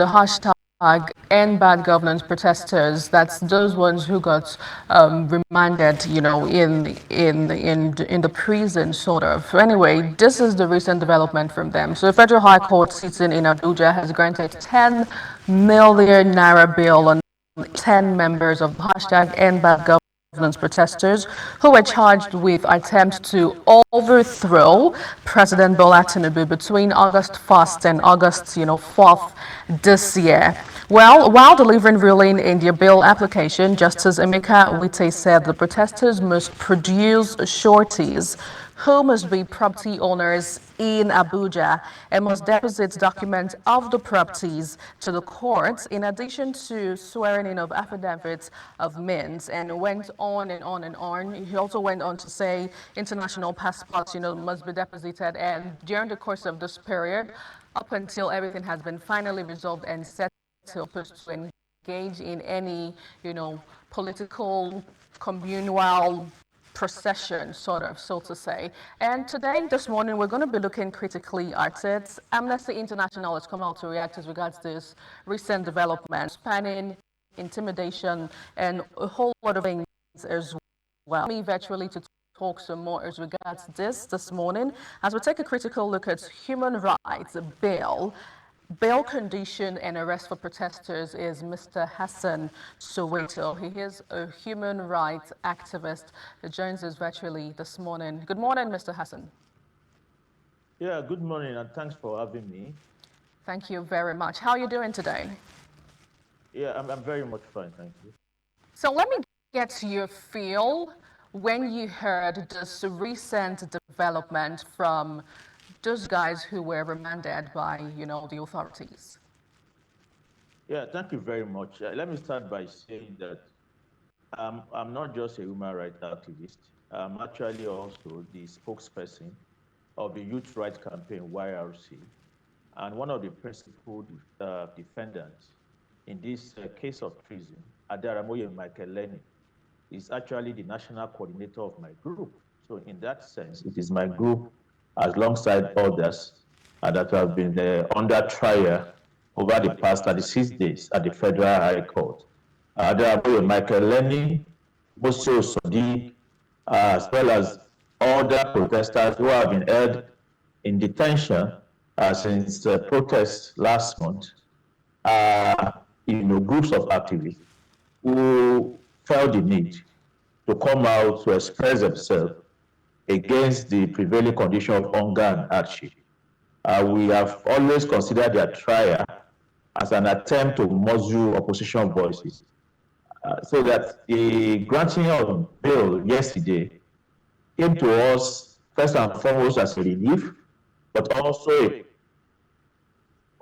hashtag end bad governance protesters. That's those ones who got remanded, in the prison, sort of. Anyway, this is the recent development from them. So, the Federal High Court sitting in Abuja has granted 10 million naira bail on 10 members of the hashtag end bad governance protesters who were charged with attempt to overthrow President Bola Tinubu between August 1st and August, 4th this year. Well, while delivering ruling in their bail application, Justice Emeka Wite said the protesters must produce sureties who must be property owners in Abuja and must deposit documents of the properties to the courts in addition to swearing in of affidavits of means, and went on and on and on. He also went on to say international passports, must be deposited, and during the course of this period, up until everything has been finally resolved and settled, to engage in any, political, communal procession, sort of, so to say. And today, this morning, we're going to be looking critically at it. Amnesty International has come out to react as regards this recent development, spanning intimidation and a whole lot of things as well. Me virtually to talk some more as regards this morning, as we take a critical look at human rights, bail condition and arrest for protesters, is Mr. Hassan Soweto. He is a human rights activist who joins us virtually this morning. Good morning, Mr. Hassan. Yeah, good morning, and thanks for having me. Thank you very much. How are you doing today? Yeah, I'm very much fine, thank you. So let me get your feel when you heard this recent development from those guys who were remanded by, the authorities. Yeah, thank you very much. Let me start by saying that I'm not just a human rights activist. I'm actually also the spokesperson of the Youth Rights Campaign, YRC, and one of the principal defendants in this case of treason, Adaramoye Michael Lenny, is actually the national coordinator of my group. So in that sense, it is my group, alongside others, that have been under trial over the past 36 days at the Federal High Court. There are Michael Lenny, Mosio Sodi, as well as other protesters who have been held in detention since protests last month. Groups of activists who felt the need to come out to express themselves against the prevailing condition of hunger and hardship. We have always considered their trial as an attempt to muzzle opposition voices, so that the granting of bail yesterday came to us first and foremost as a relief, but also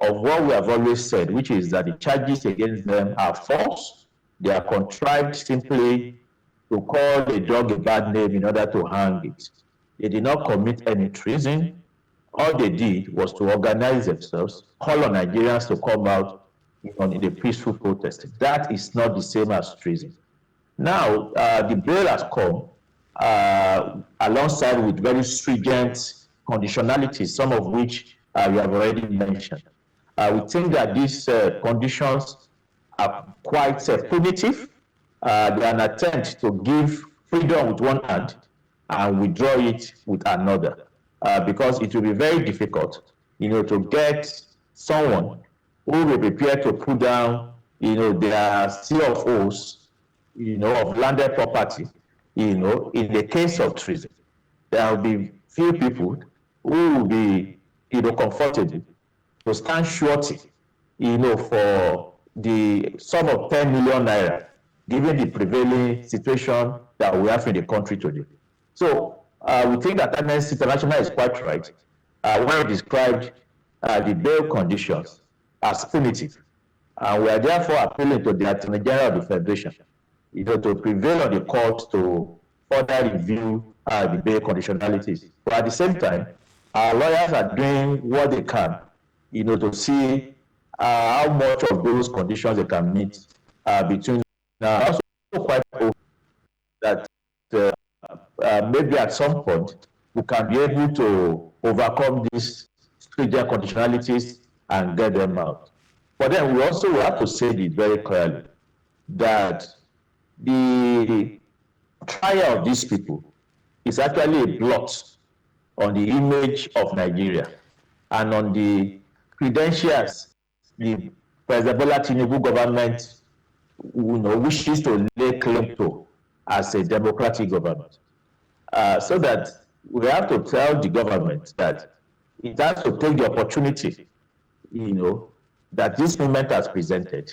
of what we have always said, which is that the charges against them are false. They are contrived simply to call a dog a bad name in order to hang it. They did not commit any treason. All they did was to organize themselves, call on Nigerians to come out in a peaceful protest. That is not the same as treason. Now, the bail has come alongside with very stringent conditionalities, some of which we have already mentioned. We think that these conditions are quite punitive. They are an attempt to give freedom with one hand and withdraw it with another, because it will be very difficult, to get someone who will be prepared to put down, their CFOs, of landed property, in the case of treason. There will be few people who will be, comfortable to stand surety, for the sum of 10 million naira, given the prevailing situation that we have in the country today. So we think that Amnesty International is quite right when it described the bail conditions as punitive. And we are therefore appealing to the Attorney General of the Federation, to prevail on the court to further review the bail conditionalities. But at the same time, our lawyers are doing what they can, to see how much of those conditions they can meet between now. Also quite hope that maybe at some point we can be able to overcome these stringent conditionalities and get them out. But then we also have to say this very clearly that the trial of these people is actually a blot on the image of Nigeria and on the credentials the President Bola Tinubu government wishes to lay claim to as a democratic government. So that we have to tell the government that it has to take the opportunity, that this movement has presented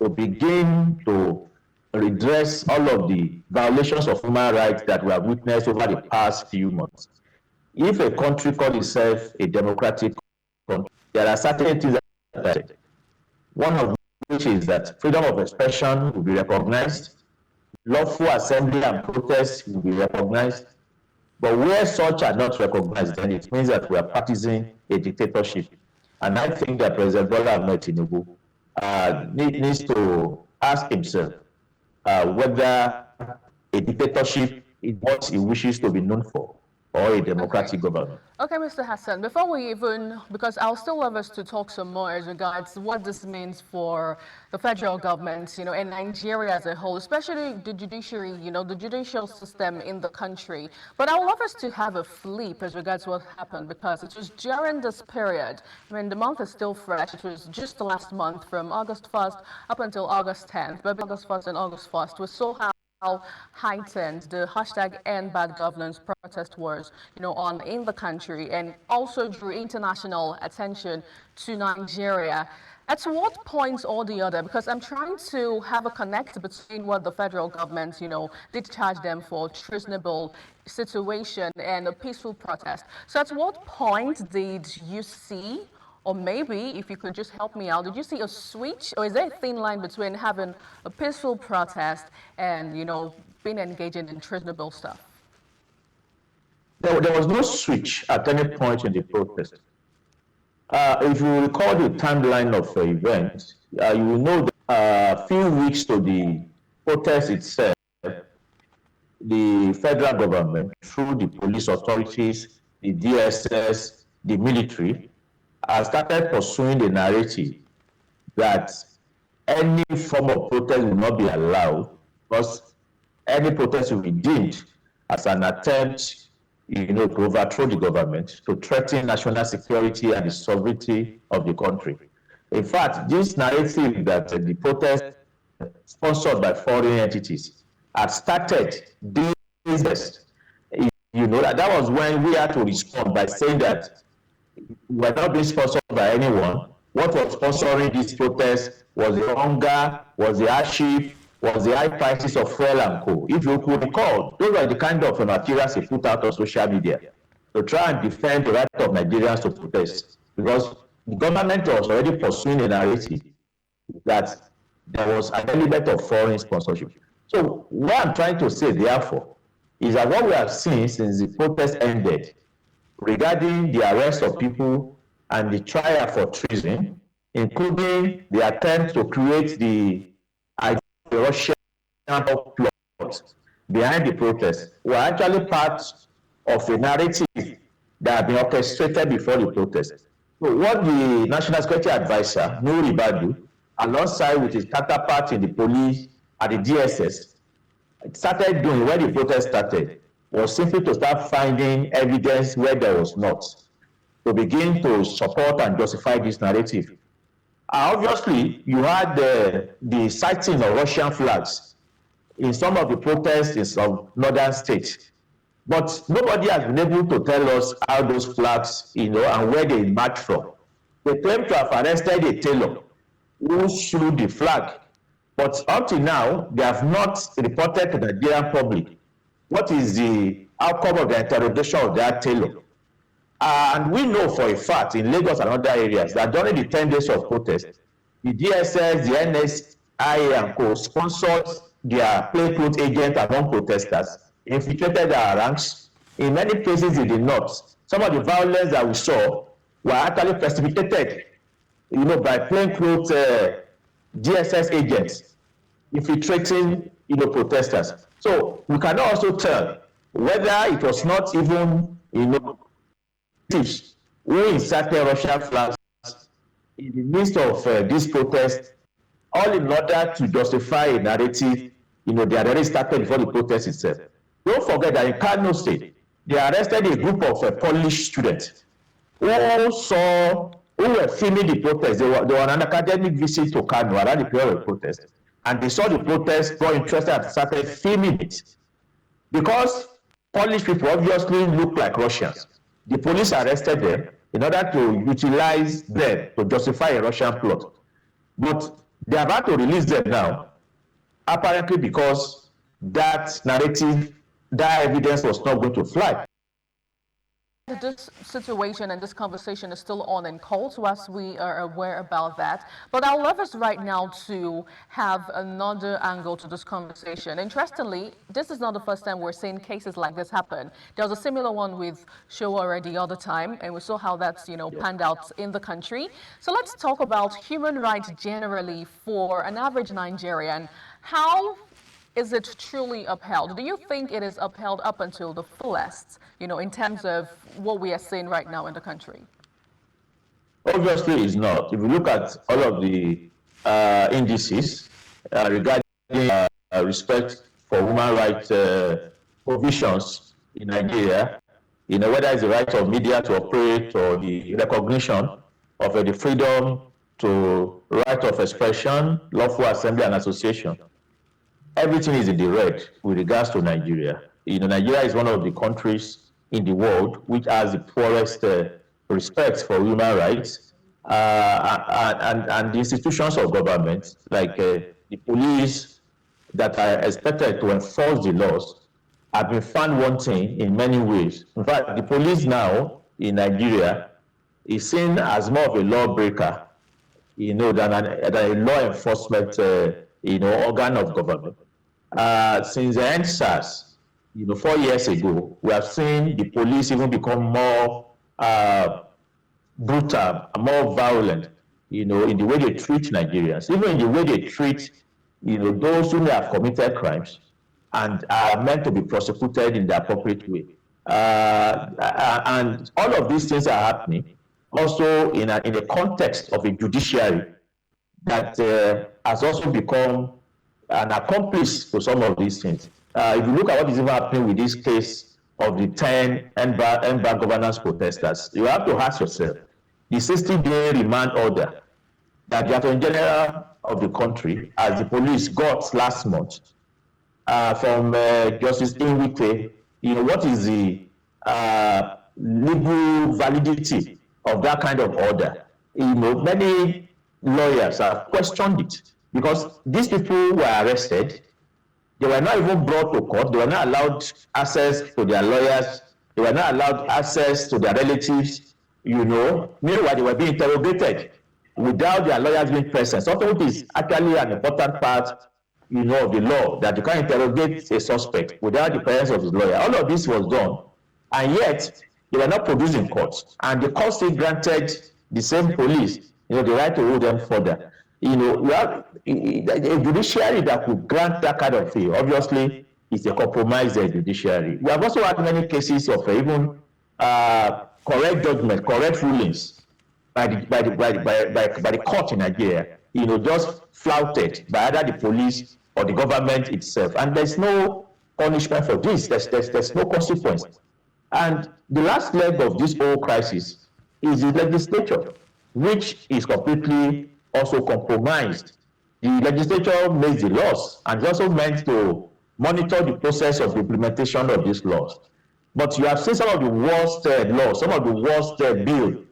to begin to redress all of the violations of human rights that we have witnessed over the past few months. If a country calls itself a democratic country, there are certain things that are said. One of which is that freedom of expression will be recognized, lawful assembly and protest will be recognized. But where such are not recognized, then it means that we are practicing a dictatorship. And I think that President Bola Ahmed Tinubu needs to ask himself whether a dictatorship is what he wishes to be known for, or a democratic government. Okay, Mr. Hassan, before we even, because I'll still love us to talk some more as regards what this means for the federal government, and Nigeria as a whole, especially the judiciary, the judicial system in the country. But I would love us to have a flip as regards what happened, because it was during this period, the month is still fresh, it was just the last month from August 1st up until August 10th, but August 1st and August 1st, we saw how heightened the hashtag end bad governance protest wars, on in the country, and also drew international attention to Nigeria. At what point or the other, because I'm trying to have a connect between what the federal government, did charge them for treasonable situation and a peaceful protest. So at what point did you see, or maybe, if you could just help me out, did you see a switch, or is there a thin line between having a peaceful protest and, being engaged in treasonable stuff? There was no switch at any point in the protest. If you recall the timeline of the event, you will know that a few weeks to the protest itself, the federal government, through the police authorities, the DSS, the military, started pursuing the narrative that any form of protest will not be allowed, because any protest will be deemed as an attempt, to overthrow the government, to threaten national security and the sovereignty of the country. In fact, this narrative that the protest sponsored by foreign entities had started days, that was when we had to respond by saying that we're not being sponsored by anyone. What was sponsoring this protest was the hunger, was the hardship, was the high prices of fuel and coal. If you could recall, those were the kind of materials he put out on social media to try and defend the right of Nigerians to protest, because the government was already pursuing a narrative that there was an element of foreign sponsorship. So what I'm trying to say, therefore, is that what we have seen since the protest ended regarding the arrest of people and the trial for treason, including the attempt to create the Russian plot behind the protest, were actually part of a narrative that had been orchestrated before the protest. So what the National Security Advisor, Nuri Badu, alongside with his counterpart in the police at the DSS, started doing when the protest started was simply to start finding evidence where there was not, to begin to support and justify this narrative. Obviously, you had the sighting of Russian flags in some of the protests in some northern states, but nobody has been able to tell us how those flags, and where they emerged from. They claim to have arrested a tailor who threw the flag, but up to now, they have not reported to the Nigerian public what is the outcome of the interrogation of that tailor. And we know for a fact in Lagos and other areas that during the 10 days of protest, the DSS, the NSIA and co sponsored their plainclothes agents among protesters, infiltrated our ranks. In many places in the north, some of the violence that we saw were actually precipitated, by plainclothes DSS agents infiltrating, protesters. So we cannot also tell whether it was not even, who inserted Russian flags in the midst of this protest, all in order to justify a narrative, they had already started before the protest itself. Don't forget that in Kano State, they arrested a group of Polish students who were filming the protest. They were on an academic visit to Kano around the period of the protest, and they saw the protest, got interested, and started filming it. Because Polish people obviously look like Russians, the police arrested them in order to utilize them to justify a Russian plot. But they are about to release them now, apparently because that narrative, that evidence was not going to fly. This situation and this conversation is still on in court, so as we are aware about that. But I'd love us right now to have another angle to this conversation. Interestingly, this is not the first time we're seeing cases like this happen. There was a similar one with Showore the other time, and we saw how that's panned out in the country. So let's talk about human rights generally for an average Nigerian. How is it truly upheld? Do you think it is upheld up until the fullest, in terms of what we are seeing right now in the country? Obviously, it's not. If you look at all of the indices regarding respect for human rights provisions in Nigeria, whether it's the right of media to operate or the recognition of the freedom to right of expression, lawful assembly and association, everything is in the red with regards to Nigeria. Nigeria is one of the countries in the world which has the poorest respect for human rights, and the institutions of government, like the police that are expected to enforce the laws, have been found wanting in many ways. In fact, the police now in Nigeria is seen as more of a lawbreaker, than a law enforcement, organ of government. Since the EndSARS, 4 years ago, we have seen the police even become more brutal, more violent, in the way they treat Nigerians, even in the way they treat, those who may have committed crimes and are meant to be prosecuted in the appropriate way. And all of these things are happening also in a context of a judiciary that has also become an accomplice to some of these things. If you look at what is even happening with this case of the 10 NBAR governance protesters, you have to ask yourself, the 60-day remand order that the Attorney General of the country, as the police got last month from Justice Inwite, what is the legal validity of that kind of order? Many lawyers have questioned it, because these people were arrested. They were not even brought to court. They were not allowed access to their lawyers. They were not allowed access to their relatives. Meanwhile, they were being interrogated without their lawyers being present. Something which is actually an important part, of the law, that you can't interrogate a suspect without the presence of his lawyer. All of this was done, and yet they were not produced in court. And the court still granted the same police, the right to hold them further. We have a judiciary that could grant that kind of thing. Obviously, it's a compromised judiciary. We have also had many cases of even correct judgment, correct rulings by the court in Nigeria, just flouted by either the police or the government itself. And there's no punishment for this. There's no consequence. And the last leg of this whole crisis is the legislature, which is completely also compromised. The legislature makes the laws and is also meant to monitor the process of the implementation of these laws. But you have seen some of the worst laws, some of the worst bills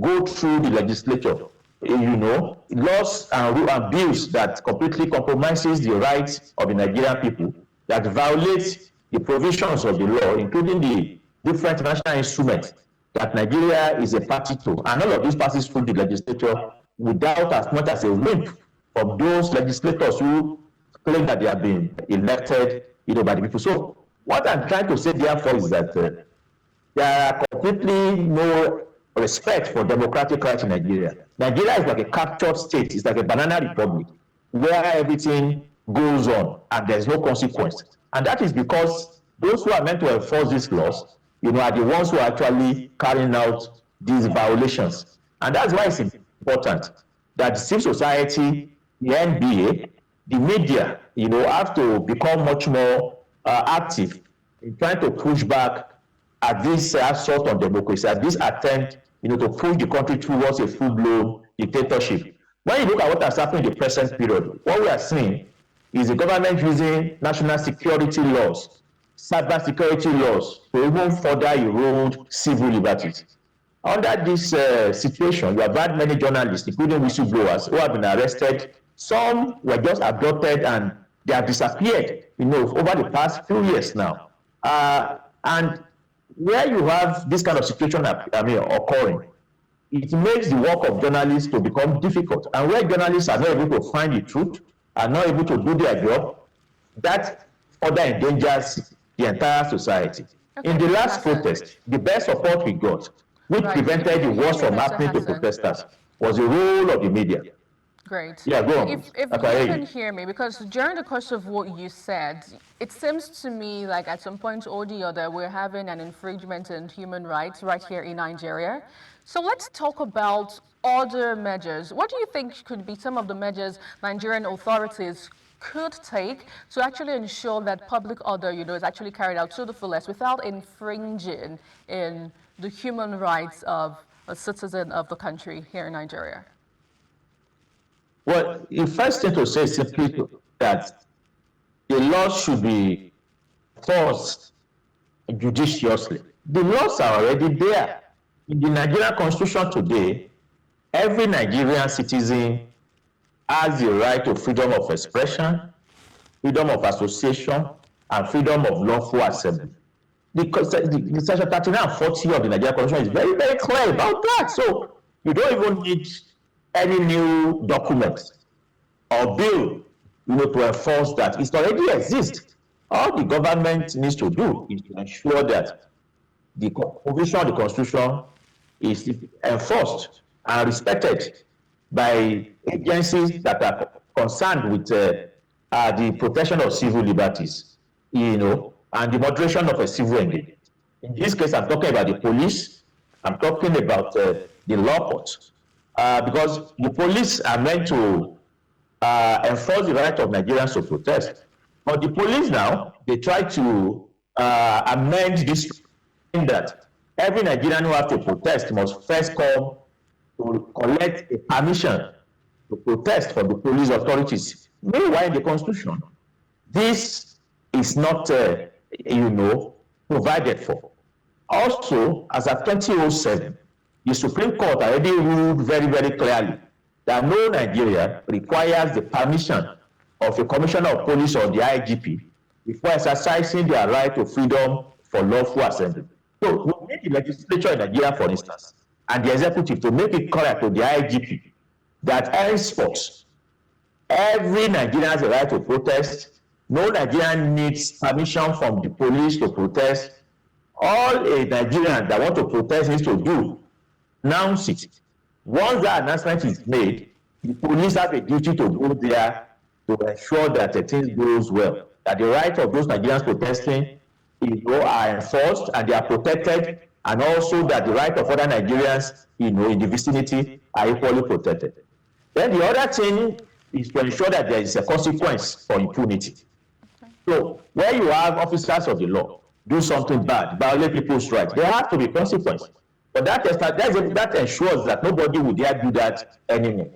go through the legislature. Laws and bills that completely compromises the rights of the Nigerian people, that violates the provisions of the law, including the different international instruments that Nigeria is a party to. And all of these passes through the legislature without as much as a whimp from those legislators who claim that they have been elected, by the people. So what I'm trying to say therefore is that there are completely no respect for democratic rights in Nigeria. Nigeria is like a captured state. It's like a banana republic where everything goes on and there's no consequence. And that is because those who are meant to enforce these laws, are the ones who are actually carrying out these violations. And that's why it's important that civil society, the NBA, the media, have to become much more active in trying to push back at this assault on democracy, at this attempt, to push the country towards a full-blown dictatorship. When you look at what has happened in the present period, what we are seeing is the government using national security laws, cyber security laws to even further erode civil liberties. Under this situation, you have had many journalists, including whistleblowers, who have been arrested. Some were just abducted and they have disappeared, over the past few years now. And where you have this kind of situation, occurring, it makes the work of journalists to become difficult. And where journalists are not able to find the truth, are not able to do their job, that further endangers the entire society. Okay, In the Mr. last Hassan. protest, the best support we got, which Right. prevented the Can you hear worst me, from Mr. happening to Hassan? protesters, was the role of the media. Great. Yeah, go on. If I can you hear can you. hear me, because during the course of what you said, it seems to me like at some point or the other we're having an infringement in human rights right here in Nigeria. So let's talk about other measures. What do you think could be some of the measures Nigerian authorities could take to actually ensure that public order, is actually carried out to the fullest without infringing in the human rights of a citizen of the country here in Nigeria? Well, the first thing to say is simply that the laws should be enforced judiciously. The laws are already there. In the Nigerian constitution today, every Nigerian citizen has the right to freedom of expression, freedom of association, and freedom of lawful assembly. The section 39 and 40 of the Nigerian constitution is very, very clear about that. So you don't even need any new documents or bill, to enforce that. It already exists. All the government needs to do is to ensure that the provision of the constitution is enforced and respected by agencies that are concerned with the protection of civil liberties, and the moderation of a civil engagement. In this case, I'm talking about the police. I'm talking about the law courts, because the police are meant to enforce the right of Nigerians to protest. But the police now, they try to amend this, saying that every Nigerian who has to protest must first come to collect a permission to protest from the police authorities. Meanwhile, in the Constitution, this is not, provided for. Also, as of 2007, the Supreme Court already ruled very, very clearly that no Nigerian requires the permission of a commissioner of police or the IGP before exercising their right to freedom for lawful assembly. So we need the legislature in Nigeria, for instance, and the executive to make it clear to the IGP that henceforth every Nigerian has a right to protest. No Nigerian needs permission from the police to protest. All a Nigerian that want to protest needs to do, announce it. Once that announcement is made, the police have a duty to go there to ensure that the thing goes well, that the right of those Nigerians protesting, are enforced and they are protected, and also that the right of other Nigerians, in the vicinity are equally protected. Then the other thing is to ensure that there is a consequence for impunity. So where you have officers of the law do something bad, violate people's rights, there has to be consequence. But that ensures that nobody will dare do that anymore.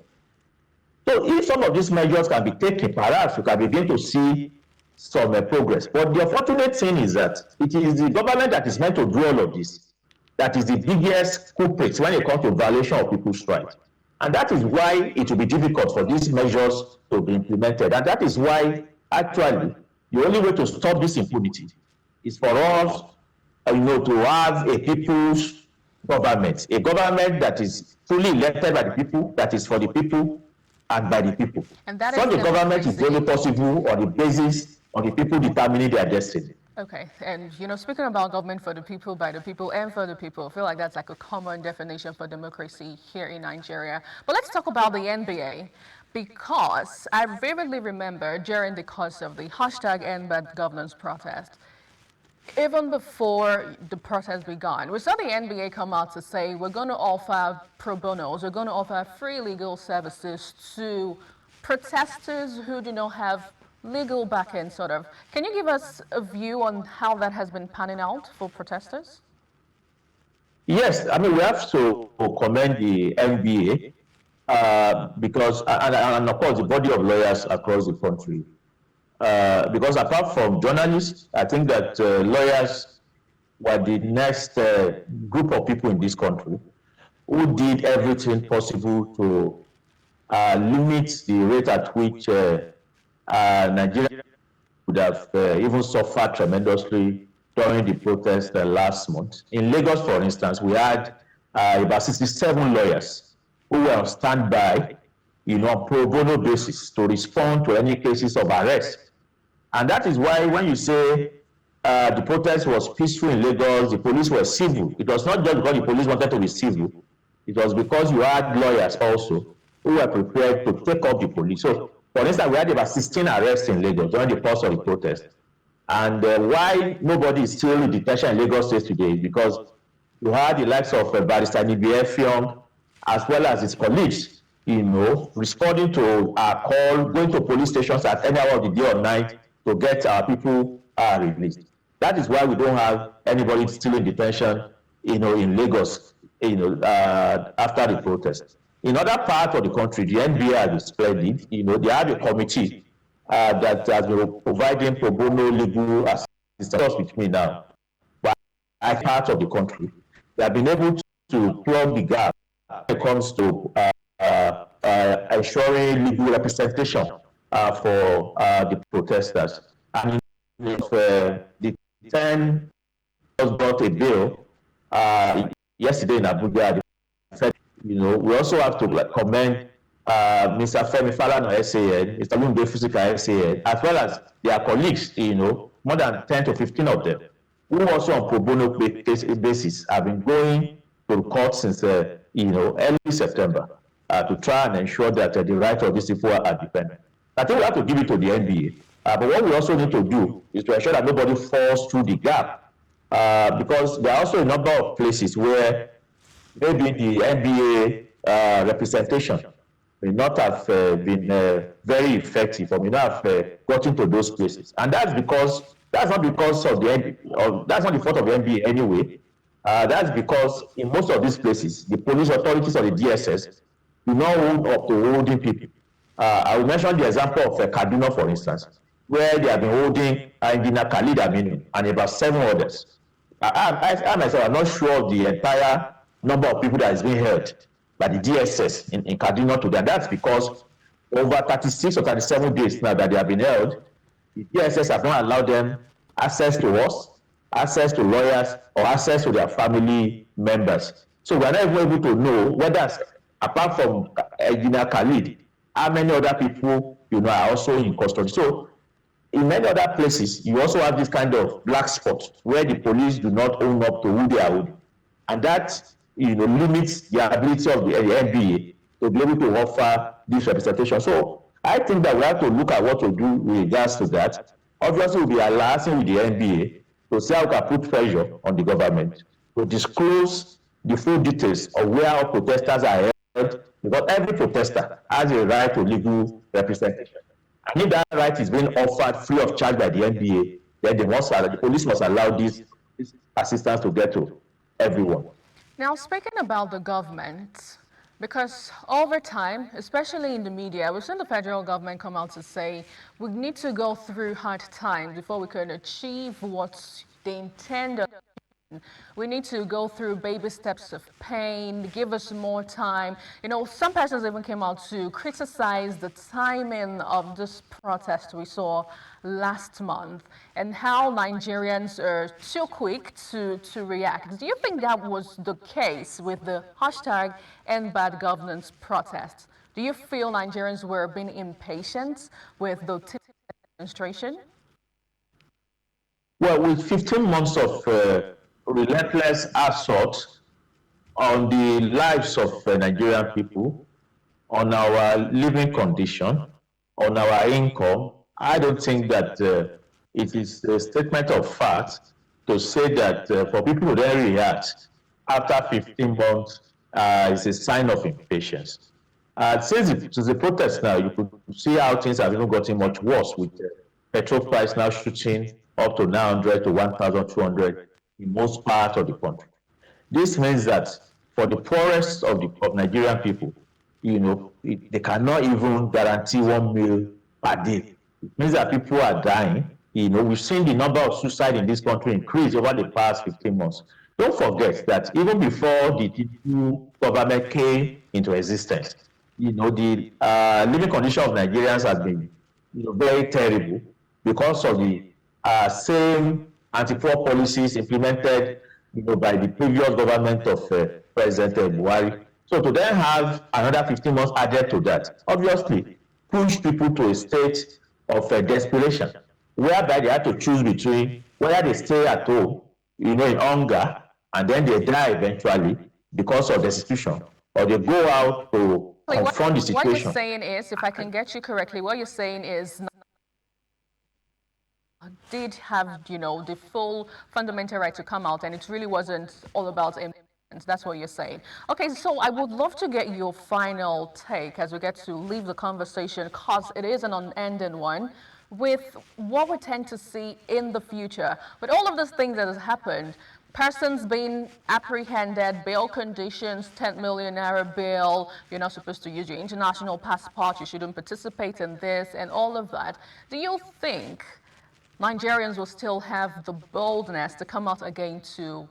So if some of these measures can be taken, perhaps we can begin to see some progress. But the unfortunate thing is that it is the government that is meant to do all of this that is the biggest culprit when it comes to violation of people's rights. And that is why it will be difficult for these measures to be implemented. And that is why, actually, the only way to stop this impunity is for us, to have a people's government, a government that is fully elected by the people, that is for the people and by the people. And that Such is a government is only democracy. possible on the basis of the people determining their destiny. Okay, and speaking about government for the people, by the people, and for the people, I feel like that's like a common definition for democracy here in Nigeria. But let's talk about the NBA, because I vividly remember during the course of the hashtag #EndBadGovernance protest, Even before the protest began, we saw the NBA come out to say we're going to offer pro bonos, we're going to offer free legal services to protesters who do not have legal backing, sort of. Can you give us a view on how that has been panning out for protesters? Yes, I mean, we have to commend the NBA because, and of course, the body of lawyers across the country. Because apart from journalists, I think that lawyers were the next group of people in this country who did everything possible to limit the rate at which Nigeria would have even suffered tremendously during the protest last month. In Lagos, for instance, we had about 67 lawyers who were on standby, on pro bono basis to respond to any cases of arrest. And that is why when you say the protest was peaceful in Lagos, the police were civil, it was not just because the police wanted to be civil, it was because you had lawyers also who were prepared to take up the police. So, for instance, we had about 16 arrests in Lagos during the course of the protest. And why nobody is still in detention in Lagos State today is because you had the likes of Barrister Nibi Effiong as well as his colleagues, responding to our call, going to police stations at any hour of the day or night to get our people released. That is why we don't have anybody still in detention, in Lagos, after the protest. In other parts of the country, the NBA has been splendid. They have a committee that has been providing pro bono legal assistance with me now. But as part of the country, they have been able to plug the gap when it comes to ensuring legal representation for the protesters. And the 10 just got a bill yesterday in Abuja. We also have to commend Mr. Femi Falana SAN, Mr. Lumbe Physical SAN, as well as their colleagues, more than 10 to 15 of them, who also on pro bono basis have been going to court since, early September to try and ensure that the rights of these people are defended. I think we have to give it to the NBA. But what we also need to do is to ensure that nobody falls through the gap because there are also a number of places where maybe the NBA representation may not have been very effective or may not have gotten to those places. And that's not because of that's not the fault of the NBA anyway. That's because in most of these places, the police authorities or the DSS do not hold up to holding people. I will mention the example of Kaduna, for instance, where they have been holding Engineer Khalid Aminu and about 7 others. I myself am not sure of the entire number of people that is being held by the DSS in Kaduna today. And that's because over 36 or 37 days now that they have been held, the DSS have not allowed them access to us, access to lawyers, or access to their family members. So we are not even able to know whether, apart from Engineer Khalid, how many other people are also in custody. So in many other places, you also have this kind of black spot where the police do not own up to who they are holding, and that limits the ability of the NBA to be able to offer this representation. So I think that we have to look at what to do with regards to that. Obviously, we'll be liaising with the NBA to see how we can put pressure on the government to disclose the full details of where our protesters are held, because every protester has a right to legal representation. And if that right is being offered free of charge by the NBA, then the police must allow this assistance to get to everyone. Now, speaking about the government, because over time, especially in the media, we've seen the federal government come out to say we need to go through hard times before we can achieve what they intend. We need to go through baby steps of pain, give us more time. Some persons even came out to criticize the timing of this protest we saw last month and how Nigerians are too quick to react. Do you think that was the case with the hashtag End Bad Governance protest? Do you feel Nigerians were being impatient with the demonstration? Well, with 15 months of relentless assault on the lives of Nigerian people, on our living condition, on our income, I don't think that it is a statement of fact to say that for people to then react after 15 months is a sign of impatience. Since the protest now, you could see how things have even gotten much worse with petrol price now shooting up to 900 to 1,200 in most parts of the country. This means that for the poorest of Nigerian people, they cannot even guarantee 1 meal per day. It means that people are dying. We've seen the number of suicide in this country increase over the past 15 months. Don't forget that even before the new government came into existence, the living condition of Nigerians has been, very terrible because of the same anti-poor policies implemented, by the previous government of President Buhari. So to then have another 15 months added to that, obviously push people to a state of desperation, whereby they had to choose between whether they stay at home, in hunger, and then they die eventually because of destitution, or they go out to confront the What you're situation. saying is, if I can get you correctly, what you're saying is did have, the full fundamental right to come out, and it really wasn't all about immigrants. That's what you're saying. Okay, so I would love to get your final take as we get to leave the conversation, because it is an unending one, with what we tend to see in the future. With all of these things that has happened, persons being apprehended, bail conditions, 10 million naira bail, you're not supposed to use your international passport, you shouldn't participate in this, and all of that. Do you think Nigerians will still have the boldness to come out again to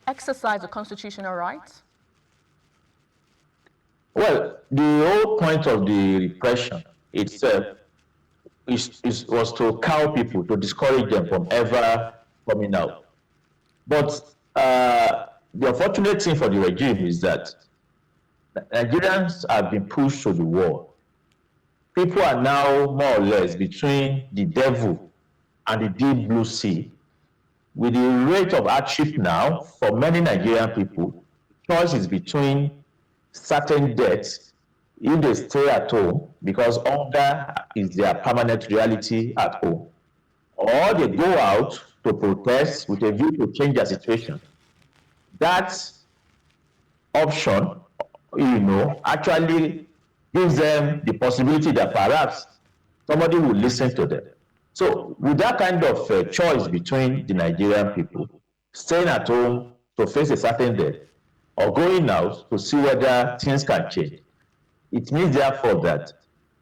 exercise a constitutional right? Well, the whole point of the repression itself was to cow people, to discourage them from ever coming out. But the unfortunate thing for the regime is that Nigerians have been pushed to the wall. People are now more or less between the devil and the deep blue sea. With the rate of hardship now, for many Nigerian people, the choice is between certain deaths if they stay at home because hunger is their permanent reality at home, or they go out to protest with a view to change their situation. That option, actually gives them the possibility that perhaps somebody will listen to them. So, with that kind of choice between the Nigerian people, staying at home to face a certain death, or going out to see whether things can change, it means therefore that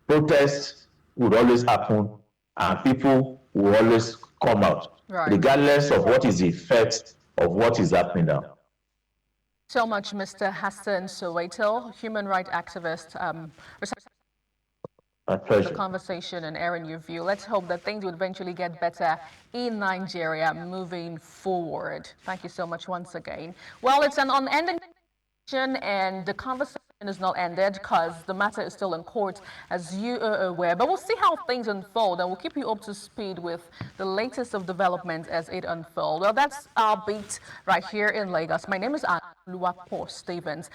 protests would always happen and people will always come out, Right. regardless of what is the effect of what is happening now. So much, Mr. Hassan Soweto, human rights activist, My the pleasure. conversation and airing your view. Let's hope that things will eventually get better in Nigeria moving forward. Thank you so much once again. Well, it's an unending conversation, and the conversation is not ended because the matter is still in court, as you are aware. But we'll see how things unfold, and we'll keep you up to speed with the latest of developments as it unfolds. Well, that's our beat right here in Lagos. My name is Luapo Stevens.